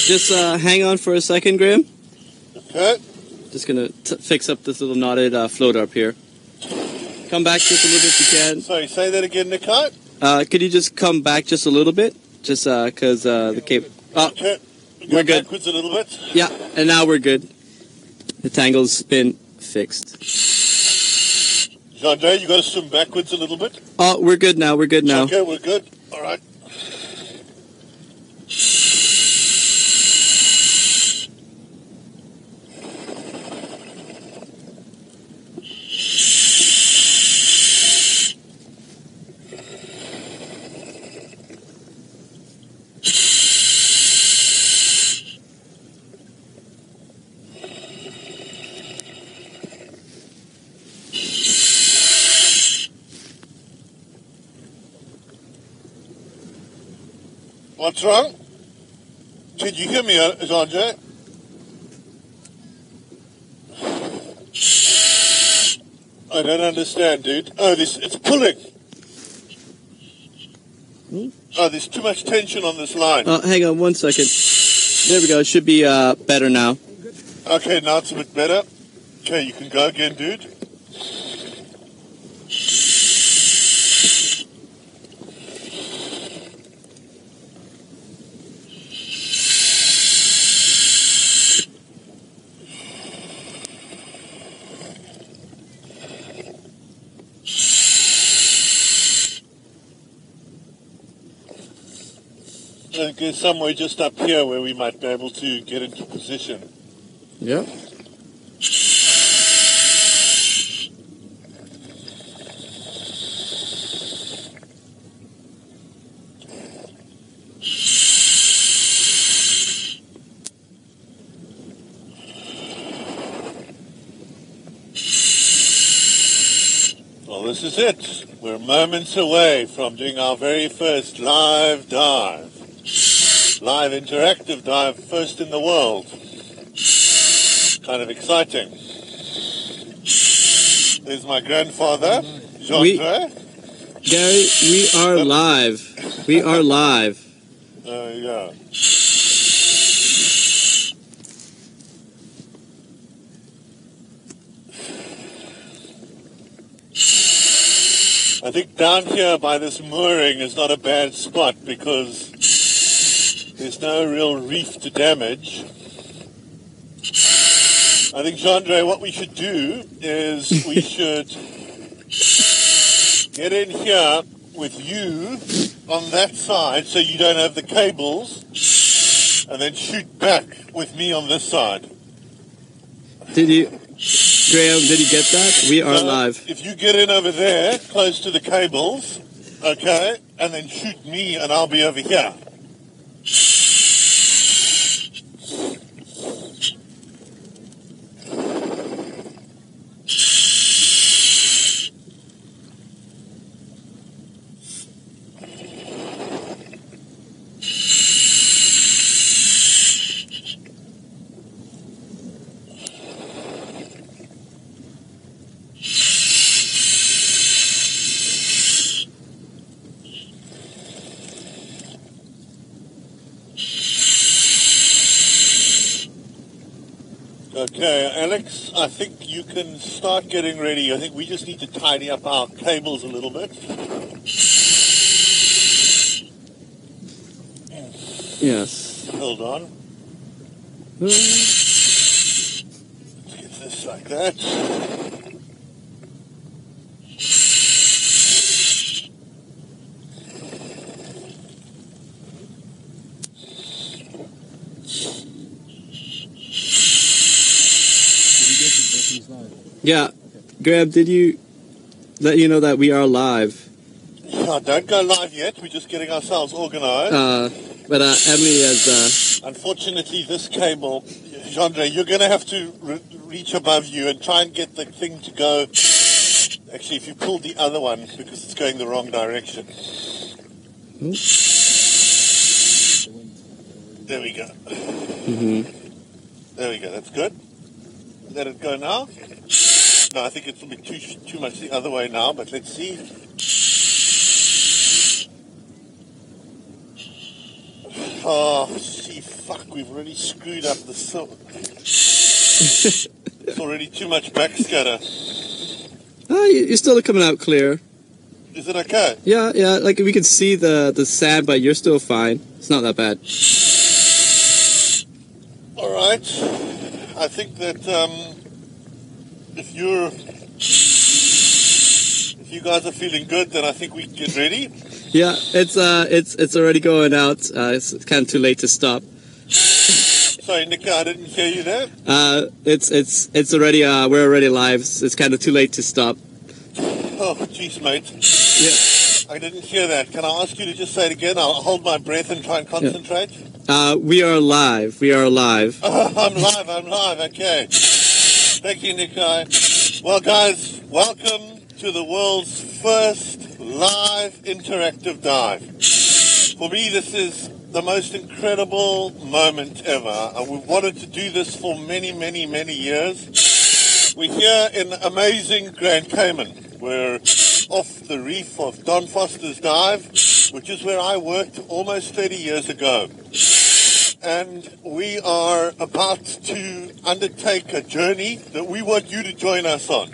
Just hang on for a second, Graham. Okay. Just gonna fix up this little knotted floater up here. Come back just a little bit if you can. Sorry, say that again, Nikai. Could you just come back just a little bit? Just because the cable... Oh, Okay. we're good. Backwards a little bit. Yeah, and now we're good. The tangle's been fixed. Jeandre, you got to swim backwards a little bit. Oh, we're good now. We're good now. Okay, we're good. All right. What's wrong? Did you hear me, Jeandre? I don't understand, dude. Oh, it's pulling. Oh, there's too much tension on this line. Oh, hang on 1 second. There we go. It should be better now. Okay, now it's a bit better. Okay, you can go again, dude. I think there's somewhere just up here where we might be able to get into position. Yeah. Well, this is it. We're moments away from doing our very first live dive. Live interactive dive, first in the world. Kind of exciting. There's my grandfather, Jeandre. Gary, we are live. We are live. Yeah. I think down here by this mooring is not a bad spot because there's no real reef to damage. I think, Jeandre, what we should do is we should get in here with you on that side so you don't have the cables, and then shoot back with me on this side. Did you, Graham, did you get that? We are live. If you get in over there, close to the cables, okay, and then shoot me and I'll be over here. Okay, Alex, I think you can start getting ready. I think we just need to tidy up our cables a little bit. Yes. Hold on. Let's get this like that. Yeah. Graham, did you let you know that we are live? Yeah, don't go live yet. We're just getting ourselves organized. But Emily has... Unfortunately, this cable, Jeandre, you're going to have to reach above you and try and get the thing to go. Actually, if you pull the other one, because it's going the wrong direction. There we go. There we go. That's good. Let it go now. No, I think it's a bit too much the other way now, but let's see. Oh, see, fuck, we've already screwed up the silver. It's already too much backscatter. Oh, you're still coming out clear. Is it okay? Yeah, like we can see the sand, but you're still fine. It's not that bad. All right. I think that if you guys are feeling good, then I think we can get ready. Yeah, it's already going out. It's kind of too late to stop. Sorry, Nick, I didn't hear you there. It's already we're already live. It's kind of too late to stop. Oh, jeez, mate. Yeah. I didn't hear that. Can I ask you to just say it again? I'll hold my breath and try and concentrate. Yeah. We are live. We are live. Oh, I'm live. Okay. Thank you, Nikai. Well, guys, welcome to the world's first live interactive dive. For me, this is the most incredible moment ever. And we've wanted to do this for many, many, many years. We're here in amazing Grand Cayman. We're off the reef of Don Foster's Dive, which is where I worked almost 30 years ago. And we are about to undertake a journey that we want you to join us on.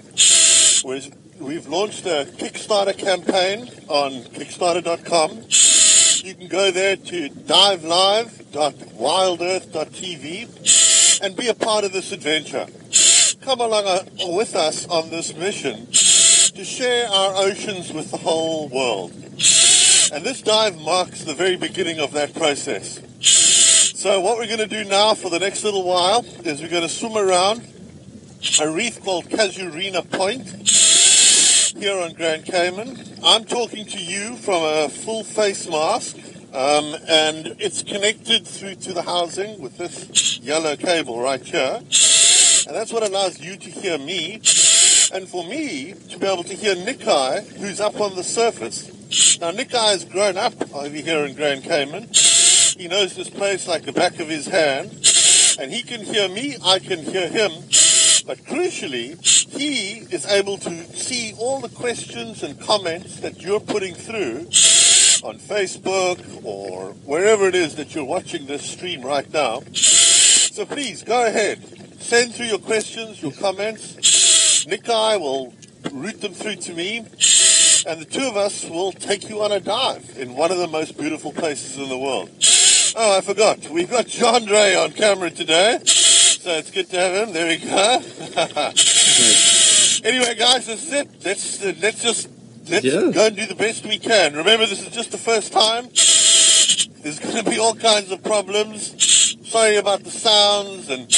We've launched a Kickstarter campaign on Kickstarter.com. You can go there to DiveLive.wildearth.tv and be a part of this adventure. Come along with us on this mission to share our oceans with the whole world. And this dive marks the very beginning of that process. So what we're going to do now for the next little while is we're going to swim around a reef called Casuarina Point here on Grand Cayman. I'm talking to you from a full face mask, and it's connected through to the housing with this yellow cable right here. And that's what allows you to hear me, and for me to be able to hear Nikai, who's up on the surface. Now, Nikai has grown up over here in Grand Cayman. He knows this place like the back of his hand, and he can hear me, I can hear him. But crucially, he is able to see all the questions and comments that you're putting through on Facebook or wherever it is that you're watching this stream right now. So please, go ahead. Send through your questions, your comments. Nikai will route them through to me, and the two of us will take you on a dive in one of the most beautiful places in the world. Oh, I forgot. We've got Jeandre on camera today, so it's good to have him. There we go. Anyway, guys, that's it. Let's go and do the best we can. Remember, this is just the first time. There's going to be all kinds of problems. Sorry about the sounds and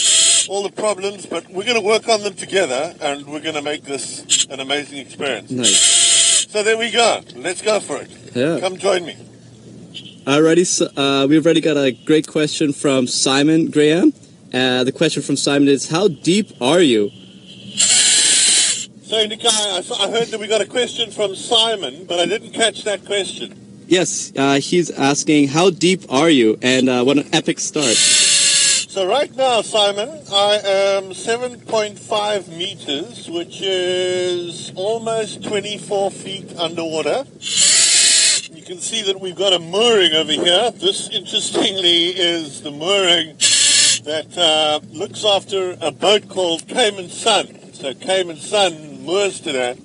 all the problems, but we're going to work on them together, and we're going to make this an amazing experience. Nice. So there we go. Let's go for it. Yeah. Come join me. We've already got a great question from Simon Graham. The question from Simon is, how deep are you? So, Nikai, I heard that we got a question from Simon, but I didn't catch that question. Yes, he's asking, how deep are you? And what an epic start. So right now, Simon, I am 7.5 meters, which is almost 24 feet underwater. You can see that we've got a mooring over here. This, interestingly, is the mooring that looks after a boat called Cayman Sun. So Cayman Sun moors to that.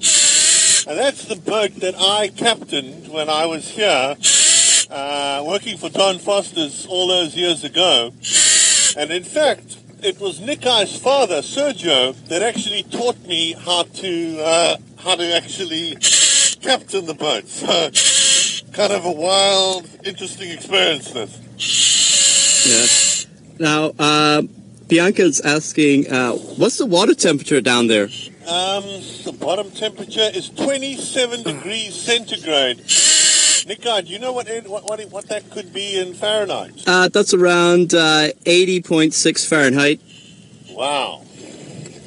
And that's the boat that I captained when I was here working for Don Foster's all those years ago. And in fact, it was Nikai's father, Sergio, that actually taught me how to actually captain the boat. So, kind of a wild, interesting experience, this. Yeah. Now, Bianca's asking, what's the water temperature down there? The bottom temperature is 27 degrees centigrade. Nikai, do you know what that could be in Fahrenheit? That's around 80.6 Fahrenheit. Wow.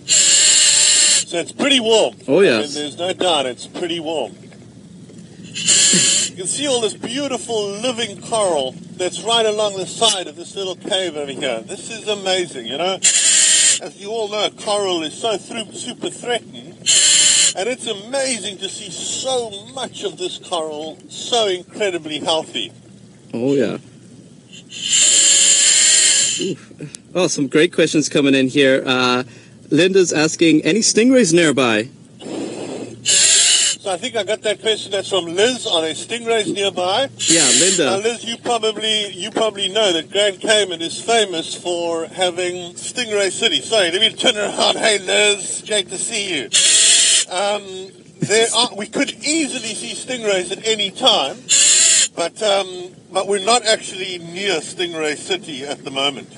So it's pretty warm. Oh, yes. I mean, there's no doubt it's pretty warm. You can see all this beautiful living coral that's right along the side of this little cave over here. This is amazing, you know. As you all know, coral is so super threatened. And it's amazing to see so much of this coral so incredibly healthy. Oh, yeah. Oh, some great questions coming in here. Linda's asking, any stingrays nearby? So I think I got that question. That's from Liz. Are there stingrays nearby? Yeah, Linda. Now, Liz, you probably know that Grand Cayman is famous for having Stingray City. Sorry, let me turn around. Hey, Liz, great to see you. We could easily see stingrays at any time, but we're not actually near Stingray City at the moment.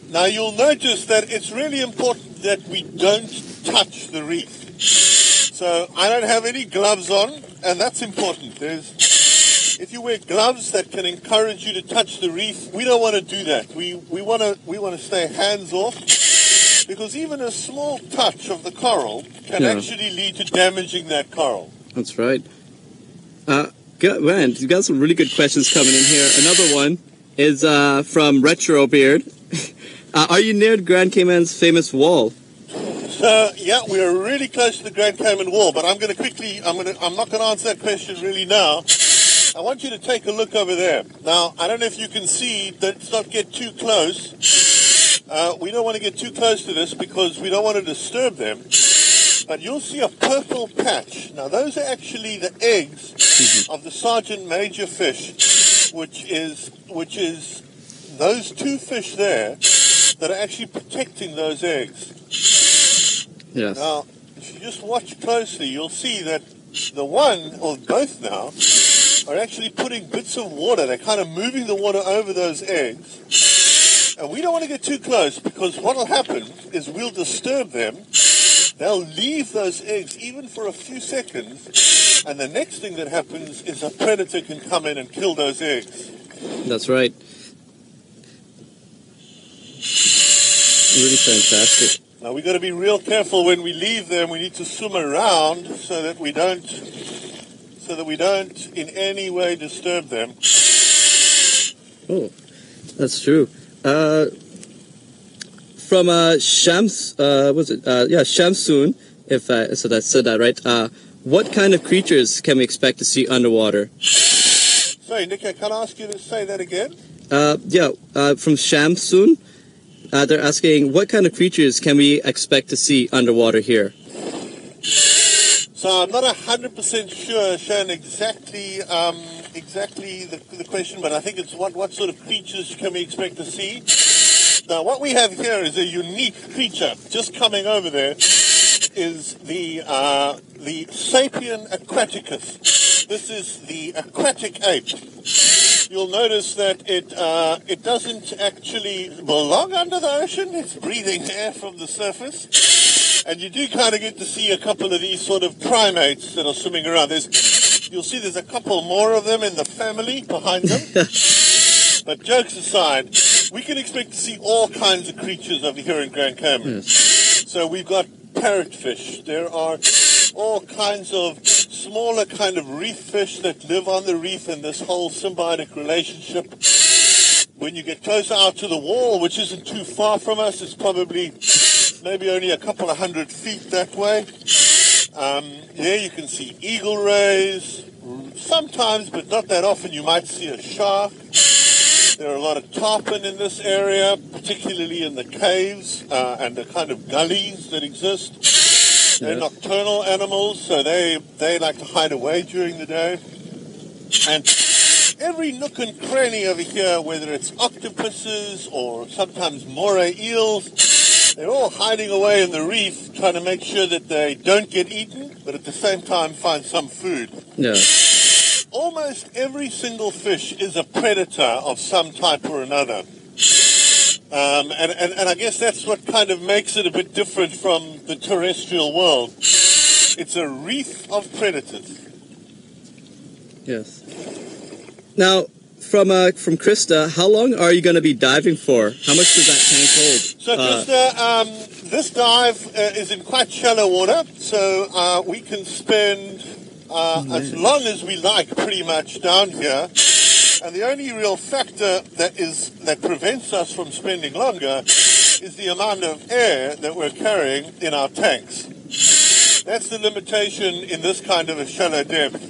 Now, you'll notice that it's really important that we don't touch the reef. So I don't have any gloves on, and that's important. If you wear gloves that can encourage you to touch the reef, we don't want to do that. We want to stay hands off, because even a small touch of the coral can actually lead to damaging that coral. That's right. Man, you got some really good questions coming in here. Another one is from Retro Beard. Are you near Grand Cayman's famous wall? So, yeah, we're really close to the Grand Cayman wall, but I'm not going to answer that question really now. I want you to take a look over there. Now, I don't know if you can see, let's not get too close. We don't want to get too close to this because we don't want to disturb them. But you'll see a purple patch. Now, those are actually the eggs of the sergeant major fish, which is those two fish there that are actually protecting those eggs. Yes. Now, if you just watch closely, you'll see that the one, or both now, are actually putting bits of water. They're kind of moving the water over those eggs. And we don't want to get too close, because what will happen is we'll disturb them. They'll leave those eggs even for a few seconds, and the next thing that happens is a predator can come in and kill those eggs. That's right. Really fantastic. Now we've got to be real careful when we leave them. We need to swim around so that we don't in any way disturb them. Oh, that's true. From Shamsoon, if I said that right. What kind of creatures can we expect to see underwater? Sorry, Nick, can I ask you to say that again? From Shamsoon. They're asking, what kind of creatures can we expect to see underwater here? So I'm not 100% sure, Shane, exactly the question, but I think it's what sort of creatures can we expect to see? Now, what we have here is a unique creature. Just coming over there is the Sapien aquaticus. This is the aquatic ape. You'll notice that it doesn't actually belong under the ocean. It's breathing air from the surface. And you do kind of get to see a couple of these sort of primates that are swimming around. You'll see there's a couple more of them in the family behind them. But jokes aside, we can expect to see all kinds of creatures over here in Grand Cayman. Yes. So we've got parrotfish. There are all kinds of smaller kind of reef fish that live on the reef in this whole symbiotic relationship. When you get closer out to the wall, which isn't too far from us, it's probably maybe only a couple of 100 feet that way. There you can see eagle rays. Sometimes, but not that often, you might see a shark. There are a lot of tarpon in this area, particularly in the caves and the kind of gullies that exist. They're nocturnal animals, so they like to hide away during the day. And every nook and cranny over here, whether it's octopuses or sometimes moray eels, they're all hiding away in the reef, trying to make sure that they don't get eaten, but at the same time find some food. Yeah. Almost every single fish is a predator of some type or another. And I guess that's what kind of makes it a bit different from the terrestrial world. It's a reef of predators. Yes. Now, from Krista, how long are you going to be diving for? How much does that tank hold? So, Krista, this dive is in quite shallow water, so we can spend as long as we like pretty much down here. And the only real factor that prevents us from spending longer is the amount of air that we're carrying in our tanks. That's the limitation in this kind of a shallow depth.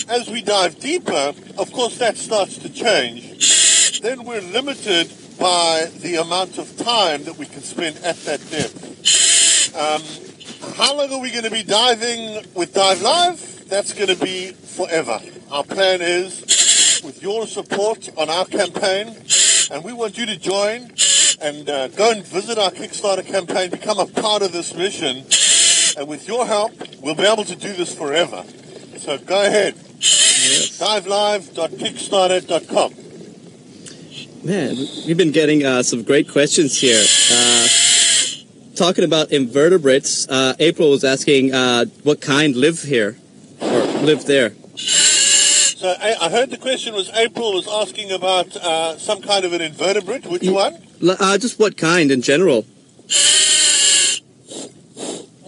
as we dive deeper, of course that starts to change. Then we're limited by the amount of time that we can spend at that depth. How long are we going to be diving with DiveLive? That's going to be forever. Our plan is, with your support on our campaign, and we want you to join and go and visit our Kickstarter campaign, become a part of this mission, and with your help, we'll be able to do this forever. So go ahead. Yes. DiveLive.kickstarter.com. Man, we've been getting some great questions here. Talking about invertebrates, April was asking what kind live here, or live there. So I heard the question was April was asking about some kind of an invertebrate. Which one? Just what kind in general.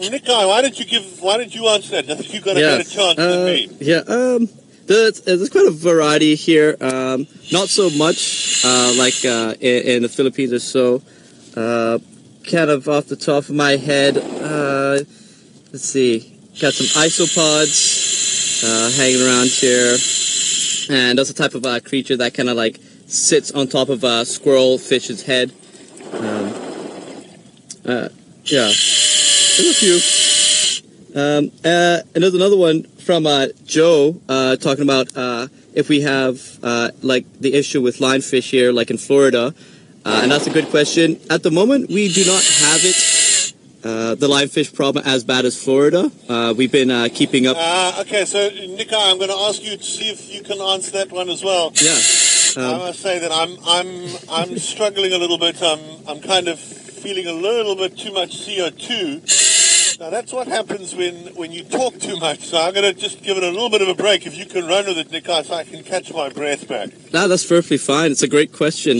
Nikai, why don't you answer that? I think you've got a better chance than me. Yeah, there's quite a variety here. Not so much like in the Philippines or so. Kind of off the top of my head, let's see. Got some isopods hanging around here. And that's a type of creature that kind of like sits on top of a squirrel fish's head. Yeah. There's a few. And there's another one from Joe talking about if we have like the issue with lionfish here, like in Florida. And that's a good question. At the moment, we do not have it, the lionfish problem, as bad as Florida. We've been keeping up. Okay, so Nikai, I'm going to ask you to see if you can answer that one as well. Yeah. I must say that I'm struggling a little bit. I'm kind of feeling a little bit too much CO2. Now that's what happens when you talk too much. So I'm going to just give it a little bit of a break. If you can run with it, Nikai, so I can catch my breath back. No, that's perfectly fine. It's a great question.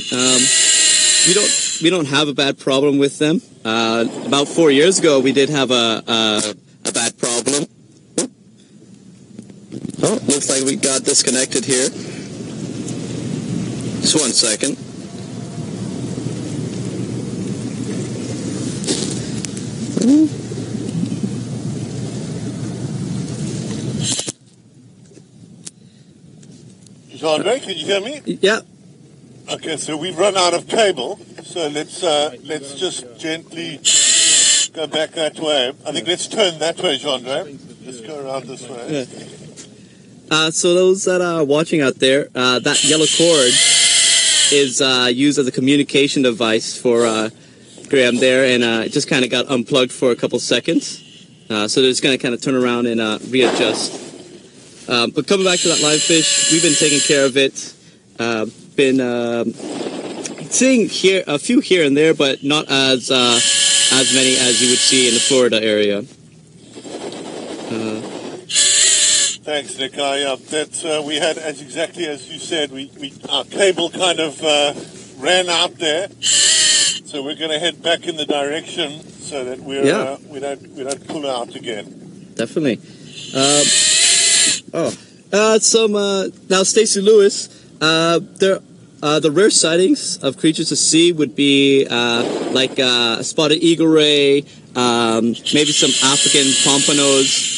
We don't have a bad problem with them. About 4 years ago, we did have a bad problem. Oh, looks like we got disconnected here. Just 1 second. Jeandre, can you hear me? Yeah. Okay, so we've run out of cable, so let's just gently go back that way. I think let's turn that way, Jeandre. Just go around this way. Yeah. So those that are watching out there, that yellow cord is used as a communication device for Graham there, and it just kind of got unplugged for a couple seconds. So they're just going to kind of turn around and readjust. But coming back to that lionfish, we've been taking care of it. Been seeing here a few here and there, but not as many as you would see in the Florida area. Thanks, Nick. We had, as exactly as you said, our cable kind of ran out there, so we're going to head back in the direction so that we don't pull out again. Definitely. Now Stacey Lewis. The rare sightings of creatures to see would be like a spotted eagle ray, maybe some African pompanos,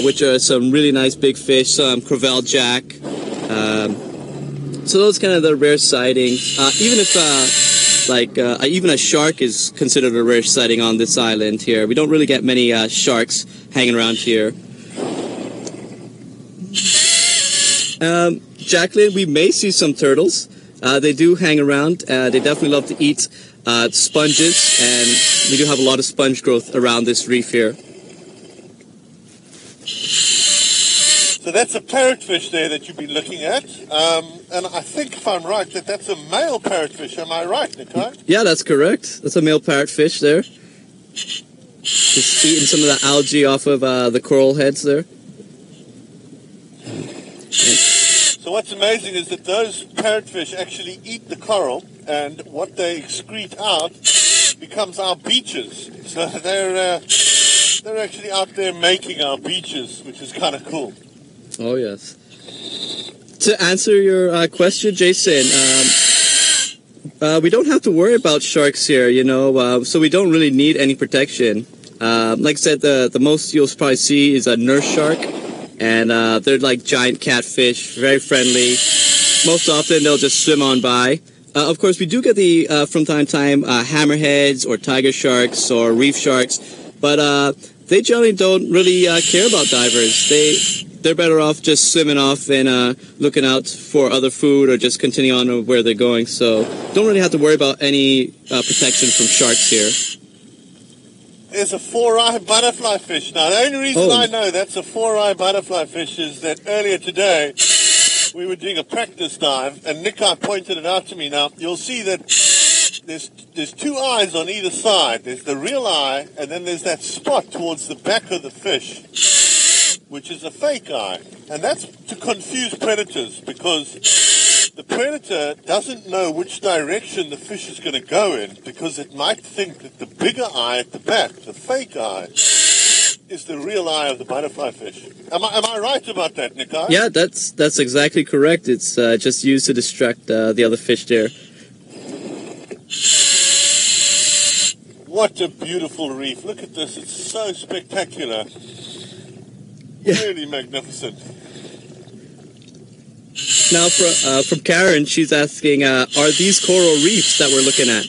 which are some really nice big fish, some crevalle jack. So those kind of the rare sightings. Even if even a shark is considered a rare sighting on this island here. We don't really get many sharks hanging around here. Jacqueline, we may see some turtles. They do hang around. They definitely love to eat sponges, and we do have a lot of sponge growth around this reef here. So that's a parrotfish there that you've been looking at, and I think if I'm right, that's a male parrotfish. Am I right, Nikai? Yeah, that's correct. That's a male parrotfish there. Just eating some of the algae off of the coral heads there. So what's amazing is that those parrotfish actually eat the coral, and what they excrete out becomes our beaches. So they're actually out there making our beaches, which is kind of cool. Oh, yes. To answer your question, Jason, we don't have to worry about sharks here, so we don't really need any protection. Like I said, the most you'll probably see is a nurse shark. And they're like giant catfish, very friendly. Most often they'll just swim on by. Of course, we do get the, from time to time, hammerheads or tiger sharks or reef sharks, but they generally don't really care about divers. They're better off just swimming off and looking out for other food or just continuing on where they're going. So don't really have to worry about any protection from sharks here. There's a 4-eye butterfly fish. Now, the only reason I know that's a 4-eye butterfly fish is that earlier today we were doing a practice dive, and Nikai pointed it out to me. Now, you'll see that there's 2 eyes on either side. There's the real eye, and then there's that spot towards the back of the fish, which is a fake eye. And that's to confuse predators, because the predator doesn't know which direction the fish is going to go in, because it might think that the bigger eye at the back, the fake eye, is the real eye of the butterfly fish. Am I right about that, Nikai? Yeah, that's exactly correct. It's just used to distract the other fish there. What a beautiful reef. Look at this. It's so spectacular. Yeah. Really magnificent. Now, from Karen, she's asking, are these coral reefs that we're looking at?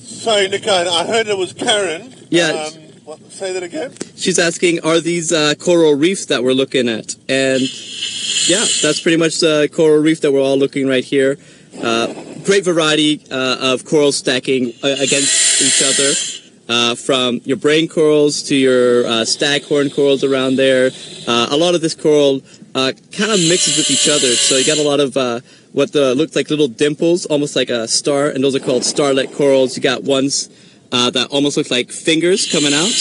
Sorry, Nikai, I heard it was Karen. Yeah. Say that again? She's asking, are these coral reefs that we're looking at? And yeah, that's pretty much the coral reef that we're all looking right here. Great variety of coral stacking against each other, from your brain corals to your staghorn corals around there. A lot of this coral kind of mixes with each other, so you got a lot of what looks like little dimples, almost like a star, and those are called starlet corals. You got ones that almost look like fingers coming out,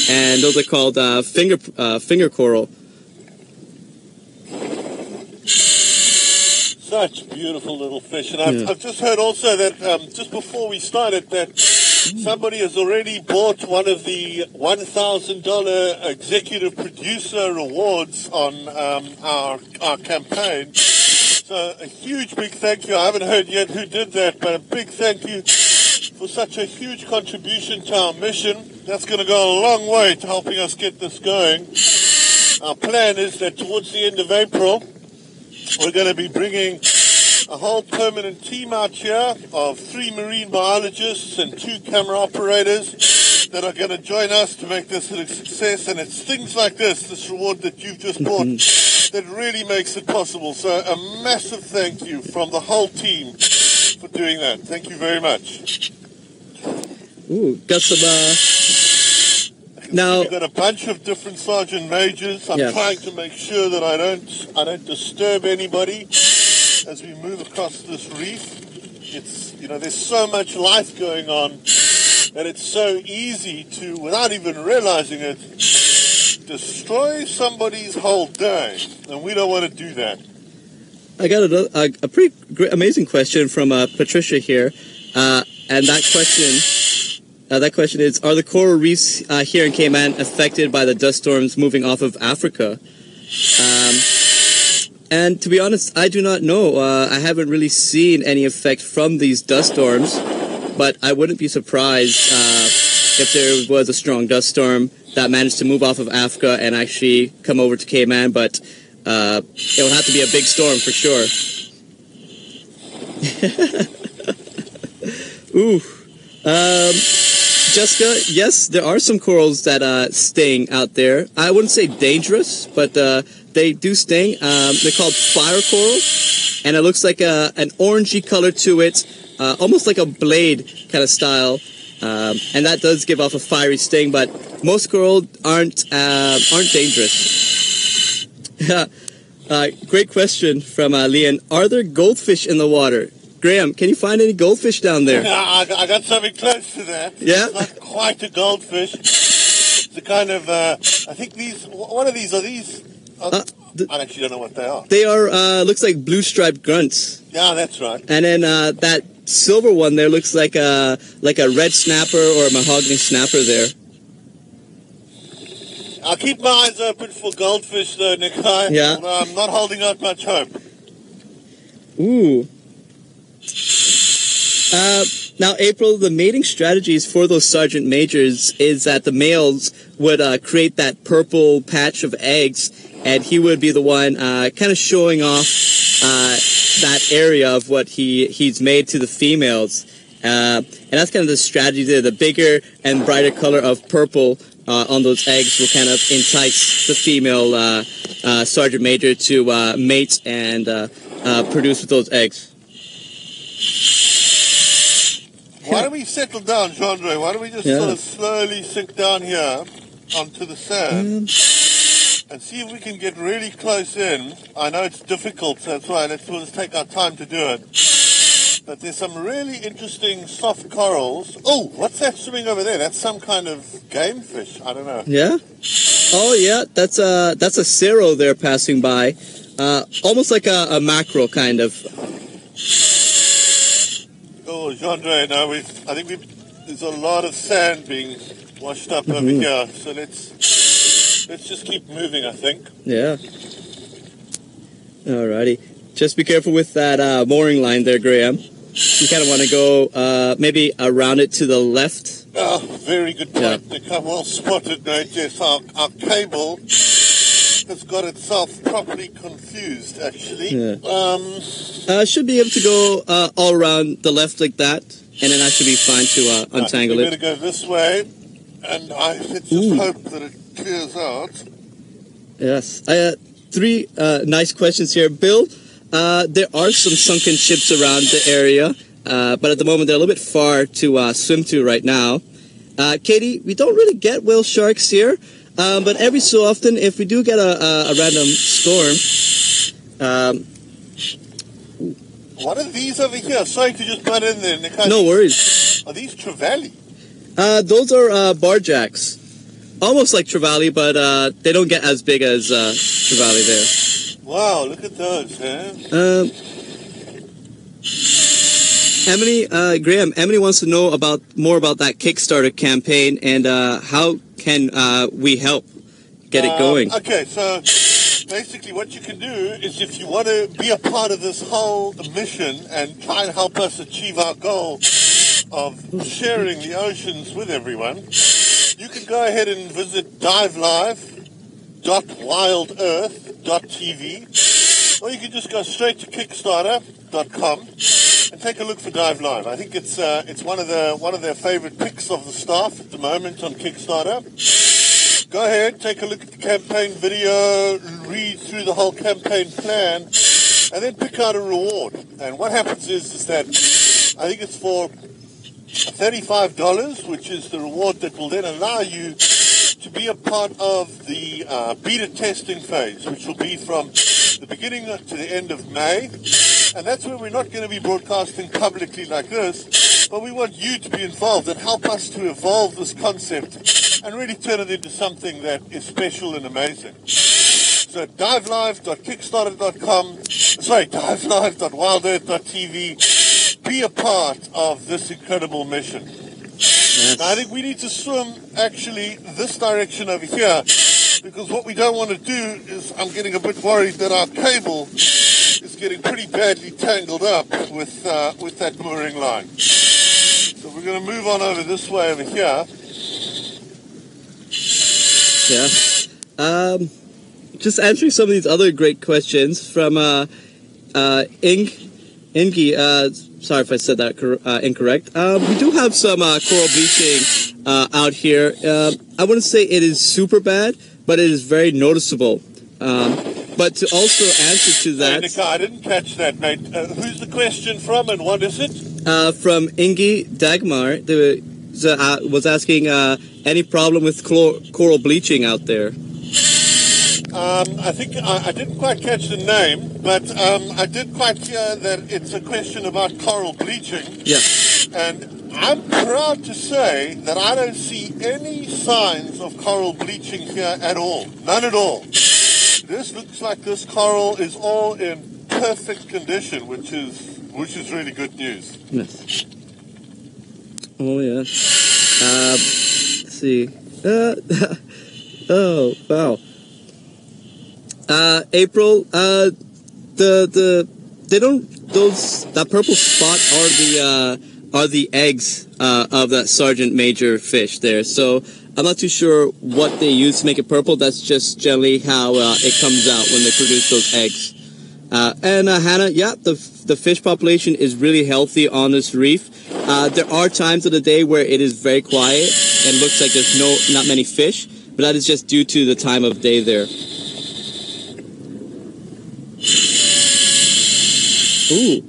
and those are called finger coral. Such beautiful little fish. And I've just heard also that just before we started that somebody has already bought one of the $1,000 executive producer awards on our campaign. So a huge big thank you. I haven't heard yet who did that, but a big thank you for such a huge contribution to our mission. That's going to go a long way to helping us get this going. Our plan is that towards the end of April, we're going to be bringing a whole permanent team out here of 3 marine biologists and 2 camera operators that are going to join us to make this a success. And it's things like this reward that you've just brought, that really makes it possible. So a massive thank you from the whole team for doing that. Thank you very much. Ooh, got some... Now we've got a bunch of different sergeant majors. I'm trying to make sure that I don't disturb anybody as we move across this reef. It's, there's so much life going on that it's so easy to, without even realizing it, destroy somebody's whole day, and we don't want to do that. I got a pretty great, amazing question from Patricia here, and that question is, are the coral reefs here in Cayman affected by the dust storms moving off of Africa? And to be honest, I do not know. I haven't really seen any effect from these dust storms, but I wouldn't be surprised if there was a strong dust storm that managed to move off of Africa and actually come over to Cayman, but it will have to be a big storm for sure. Ooh. Jessica, yes, there are some corals that sting out there. I wouldn't say dangerous, but they do sting. They're called fire coral, and it looks like an orangey color to it, almost like a blade kind of style, and that does give off a fiery sting. But most coral aren't dangerous. Great question from Leon. Are there goldfish in the water? Graham, can you find any goldfish down there? I got something close to that. Yeah? It's not quite a goldfish. It's a kind of, I think these, what are these? Are these, I actually don't know what they are. They are, looks like blue-striped grunts. Yeah, that's right. And then that silver one there looks like a red snapper or a mahogany snapper there. I'll keep my eyes open for goldfish though, Nikai. Yeah. I'm not holding out much hope. Ooh. Now, April, the mating strategies for those sergeant majors is that the males would create that purple patch of eggs and he would be the one kind of showing off that area of what he's made to the females. And that's kind of the strategy there. The bigger and brighter color of purple on those eggs will kind of entice the female sergeant major to mate and produce with those eggs. Why don't we settle down, Jeandre? Why don't we just sort of slowly sink down here onto the sand and see if we can get really close in. I know it's difficult, so that's why let's take our time to do it. But there's some really interesting soft corals. Oh, what's that swimming over there? That's some kind of game fish. I don't know. Yeah? Oh, yeah. That's a cirro there passing by. Almost like a mackerel, kind of. Oh, Jeandre, no, I think there's a lot of sand being washed up over here. So let's just keep moving, I think. Yeah. Alrighty. Just be careful with that mooring line there, Graham. You kind of want to go maybe around it to the left. Oh, very good point. Yeah. Well spotted, mate. Yes, our cable has got itself properly confused, actually. Yeah. Should be able to go all around the left like that, and then I should be fine to untangle it. We're going to go this way, and let's just hope that it clears out. Yes. Three nice questions here. Bill, there are some sunken ships around the area, but at the moment they're a little bit far to swim to right now. Katie, we don't really get whale sharks here, but every so often, if we do get a random storm... what are these over here? Sorry to just butt in there. No worries. Are these trevally? Those are barjacks. Almost like trevally, but they don't get as big as trevally there. Wow, look at those, huh? Emily wants to know more about that Kickstarter campaign and how can we help get it going. Okay, so basically what you can do is if you want to be a part of this whole mission and try and help us achieve our goal of sharing the oceans with everyone, you can go ahead and visit DiveLive.wildearth.tv, or you can just go straight to Kickstarter.com and take a look for DiveLive. I think it's one of their favorite picks of the staff at the moment on Kickstarter. Go ahead, take a look at the campaign video, read through the whole campaign plan, and then pick out a reward. And what happens is that I think it's for $35, which is the reward that will then allow you to be a part of the beta testing phase, which will be from the beginning to the end of May. And that's where we're not going to be broadcasting publicly like this, but we want you to be involved and help us to evolve this concept and really turn it into something that is special and amazing. So DiveLive.wildearth.tv, be a part of this incredible mission. Yes. Now, I think we need to swim actually this direction over here, because what we don't want to do is, I'm getting a bit worried that our cable is getting pretty badly tangled up with that mooring line. So we're going to move on over this way over here. Yeah. Just answering some of these other great questions from Ingi. Sorry if I said that incorrect. We do have some coral bleaching out here. I wouldn't say it is super bad, but it is very noticeable. But to also answer to that... Hey, I didn't catch that, mate. Who's the question from and what is it? From Ingi Dagmar, was asking any problem with coral bleaching out there. I think I didn't quite catch the name, but I did quite hear that it's a question about coral bleaching. Yeah. And I'm proud to say that I don't see any signs of coral bleaching here at all. None at all. This looks like this coral is all in perfect condition, which is really good news. Yes. Oh yeah. Let's see. Oh wow. April. That purple spot are the eggs of that sergeant major fish there. So I'm not too sure what they use to make it purple. That's just generally how it comes out when they produce those eggs. And Hannah, yeah, the fish population is really healthy on this reef. There are times of the day where it is very quiet and looks like there's not many fish, but that is just due to the time of day there. Ooh,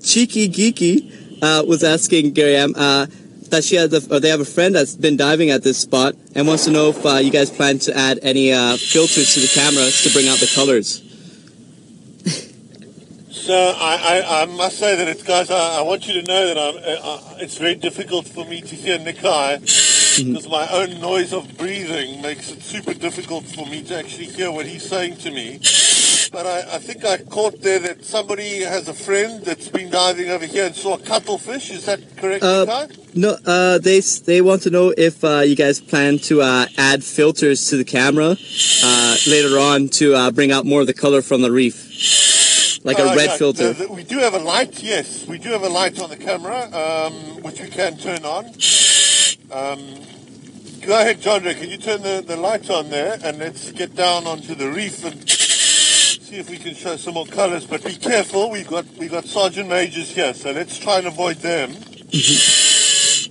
Cheeky Geeky was asking Graham that they have a friend that's been diving at this spot and wants to know if you guys plan to add any filters to the cameras to bring out the colors. So I must say that I want you to know that it's very difficult for me to hear Nikai because my own noise of breathing makes it super difficult for me to actually hear what he's saying to me. But I think I caught there that somebody has a friend that's been diving over here and saw a cuttlefish. Is that correct, Nikai? No, they want to know if you guys plan to add filters to the camera later on to bring out more of the color from the reef. Like a red filter. We do have a light, yes. We do have a light on the camera, which we can turn on. Go ahead, Jeandre. Can you turn the light on there? And let's get down onto the reef and see if we can show some more colors. But be careful. We've got sergeant majors here, so let's try and avoid them.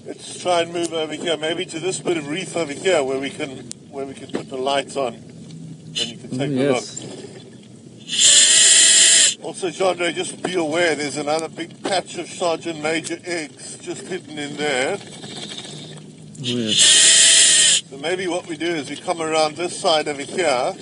Let's try and move over here, maybe to this bit of reef over here, where we can put the lights on, and you can take a look. Also, Jeandre, just be aware there's another big patch of sergeant major eggs just hidden in there. Oh, yeah. So maybe what we do is we come around this side over here.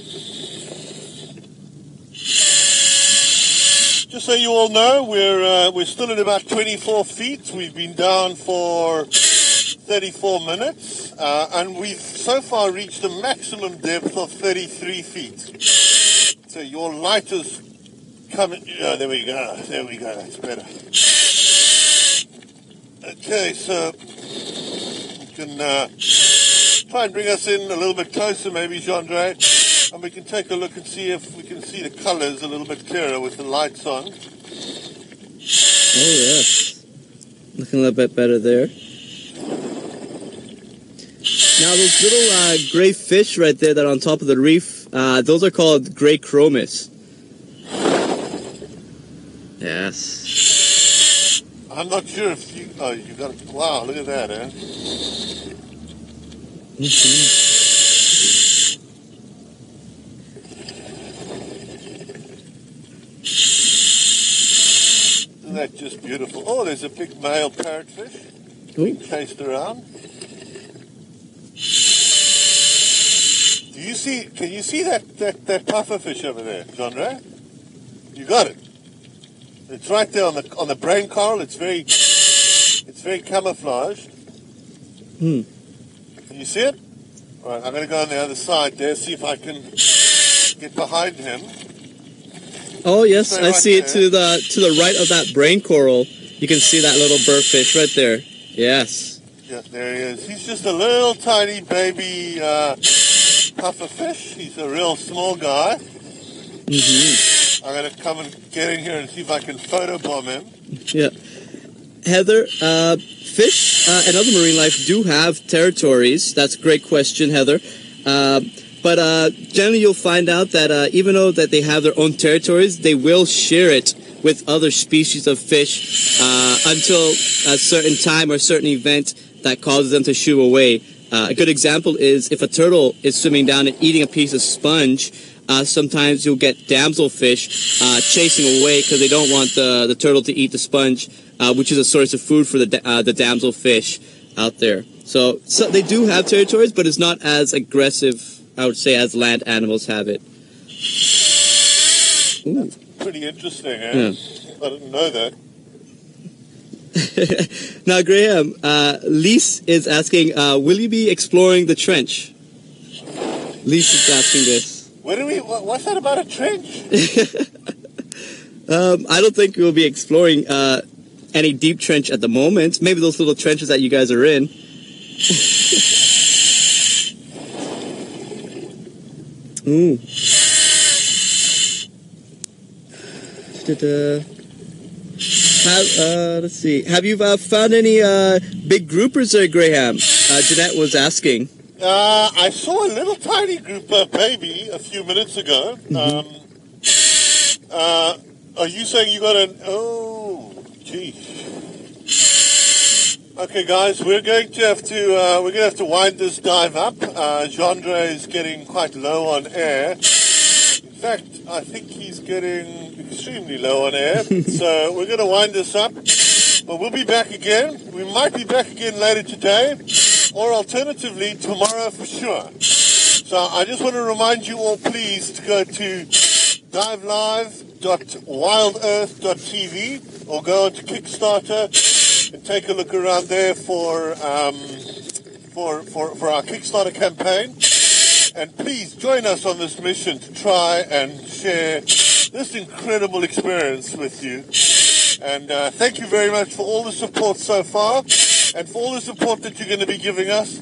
Just so you all know, we're still at about 24 feet. We've been down for 34 minutes, and we've so far reached a maximum depth of 33 feet. So your light is coming. Oh, there we go. That's better. Okay, so you can try and bring us in a little bit closer, maybe, Jeandre, and we can take a look and see if we can see the colors a little bit clearer with the lights on. Oh, yes. Looking a little bit better there. Now, those little gray fish right there that are on top of the reef, those are called gray chromis. Yes. I'm not sure if you... Oh, you got... Wow, look at that, eh? Isn't that just beautiful? Oh, there's a big male parrotfish being chased around. Can you see that pufferfish over there, Jeandre? You got it. It's right there on the brain coral. It's very camouflaged. Can you see it? All right, I'm going to go on the other side there, see if I can get behind him. Oh yes, I see it to the right of that brain coral. You can see that little birdfish right there. Yes. Yeah, there he is. He's just a little tiny baby pufferfish. He's a real small guy. I'm going to come and get in here and see if I can photobomb him. Yeah. Heather, fish and other marine life do have territories. That's a great question, Heather. But generally you'll find out that even though that they have their own territories, they will share it with other species of fish until a certain time or a certain event that causes them to shoo away. A good example is if a turtle is swimming down and eating a piece of sponge, sometimes you'll get damselfish chasing away because they don't want the turtle to eat the sponge, which is a source of food for the damselfish out there. So they do have territories, but it's not as aggressive, I would say, as land animals have it. That's pretty interesting, eh? Yeah. I didn't know that. Now, Graham, Lise is asking, will you be exploring the trench? Lise is asking this. What's that about a trench? I don't think we'll be exploring any deep trench at the moment. Maybe those little trenches that you guys are in. Ooh. Let's see. Have you found any big groupers there, Graham? Jeanette was asking. I saw a little tiny grouper baby a few minutes ago. Are you saying you got an... Oh, gee. Okay, guys, we're going to have to wind this dive up. Jeandre is getting quite low on air. In fact, I think he's getting extremely low on air. So we're going to wind this up. But we'll be back again. We might be back again later today, or alternatively tomorrow for sure. So I just want to remind you all, please, to go to DiveLive.wildearth.tv or go onto Kickstarter and take a look around there for our Kickstarter campaign. And please join us on this mission to try and share this incredible experience with you. And thank you very much for all the support so far and for all the support that you're going to be giving us.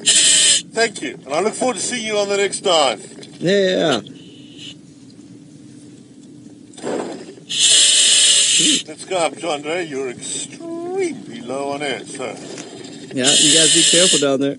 Thank you. And I look forward to seeing you on the next dive. Yeah. Let's go up, Jeandre. You're extremely low on air, so. Yeah, you guys be careful down there.